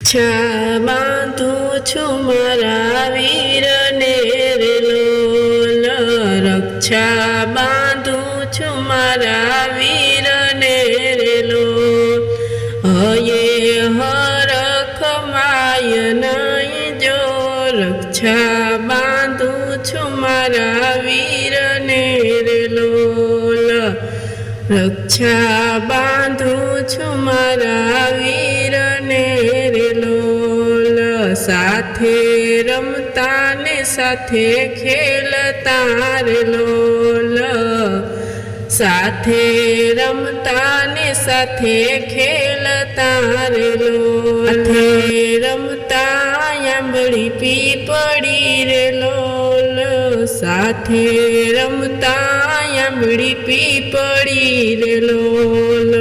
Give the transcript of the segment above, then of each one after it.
રક્ષા બાંધું છું મારા વીરને રે લોલ, રક્ષા બાંધું છું મારા વીરને રે લોલ. હયે હરખ માય નહીં જો, રક્ષા બાંધું છું મારા વીરને રે લોલ, રક્ષા બાંધું છું મારા વીરને રે લોલ. સાથે રમતા ને સાથે ખેલતા રે લોલ, સાથે રમતા ને સાથે ખેલતા રે લોલ. સાથે રમતા આંબળી પીપળી રે લોલ, સાથે રમતા આંબળી પીપળી રે લોલ.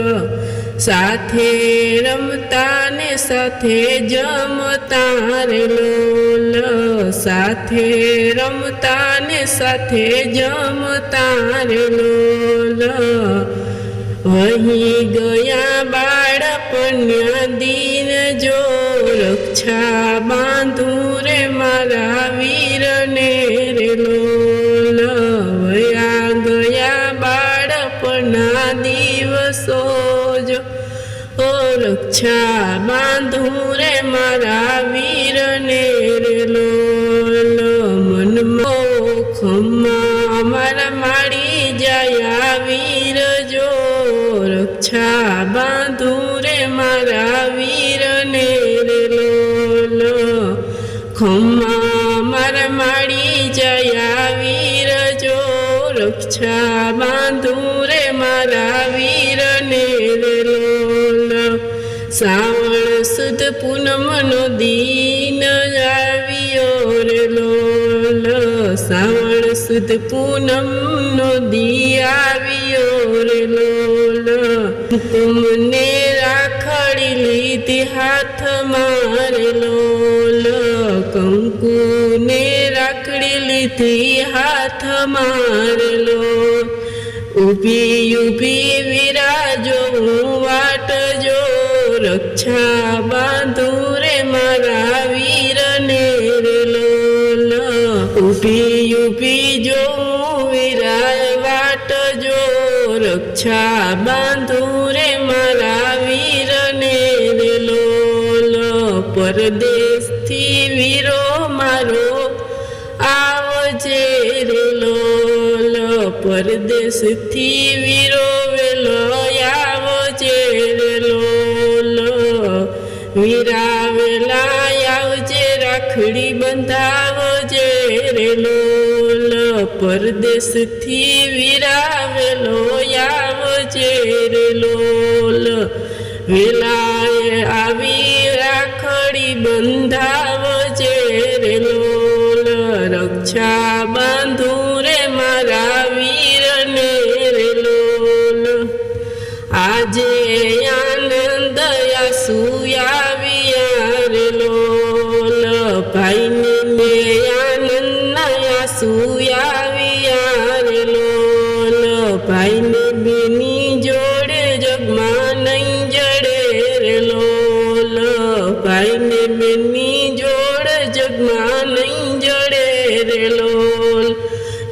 સાથે રમતા ને સાથે જમતા રે લોલ, સાથે રમતા ને સાથે જમતા રે લોલ. વહી ગયા બાળપણ્ય દિન જો, રક્ષા બાંધું રે મારા વીરને રે લોલ. વયા ગયા બાળપણના દિવસો જો, ઓ રક્ષા બાંધું રે મારા વીરને રે લોલ. મનમાં ખમ્મા મારા માડી જાય વીર જો, રક્ષા બાંધું રે મારા વીરને રે લોલ. ખમ્મા મારા માડી જાય વીર જો, રક્ષા બાંધું રે મારા વીરને રે લોલ. શ્રાવણ સુદ પૂનમનો દિન આવ્યો રે લોલ, શ્રાવણ સુદ પૂનમનો દી આવ્યો રે લોલ. કુમકુમને રાખડી લીધી હાથમાં રે લોલ, કંકુને રાખડી લીધી હાથમાં રે લોલ. ઊભી ઊભી વિરાજો વાટ જો, રક્ષા બાંધું રે મારા વીરને રે લોલ. ઊભી ઊભી જો વિરાય વાટ જો, રક્ષા બાંધું રે મારા વીરને રે લોલ. પરદેશથી વીરો મારો આવજે રે લોલ, પરદેશથી વીરો વેલો આવજે રે લોલ. વીરા વેલા આવજે રાખડી બંધાવજે રે લોલ, પરદેશથી વીરા વેલો આવજે રે લોલ. વેલાએ આવી રાખડી બંધાવજે રે લોલ, રક્ષા બાંધું રે મારા વીરને રે લોલ. આજે આનંદ આંસુ આવ્યા રે લોલ, ભાઈને મે આનંદ આંસુ આવ્યા રે લોલ. ભાઈને બેની જોડે જગમાં નહીં જડે રે લોલ, ભાઈને બેની જોડે જગમાં નહીં જડે રે લોલ.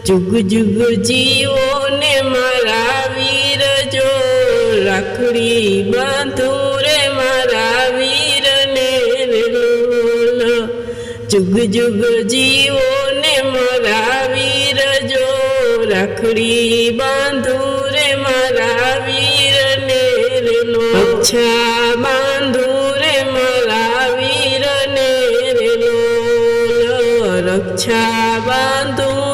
જુગ જુગ જીવો ને મારા વીર જો, રાખડી બાંધું રે મારા વીરને રે લોલ. જુગ જુગ જીવો ને મારા વીર જો, રાખડી બાંધું રે મારા વીરને રે લોલ. રક્ષા બાંધું રે મારા વીરને રે લોલ, રક્ષા બાંધું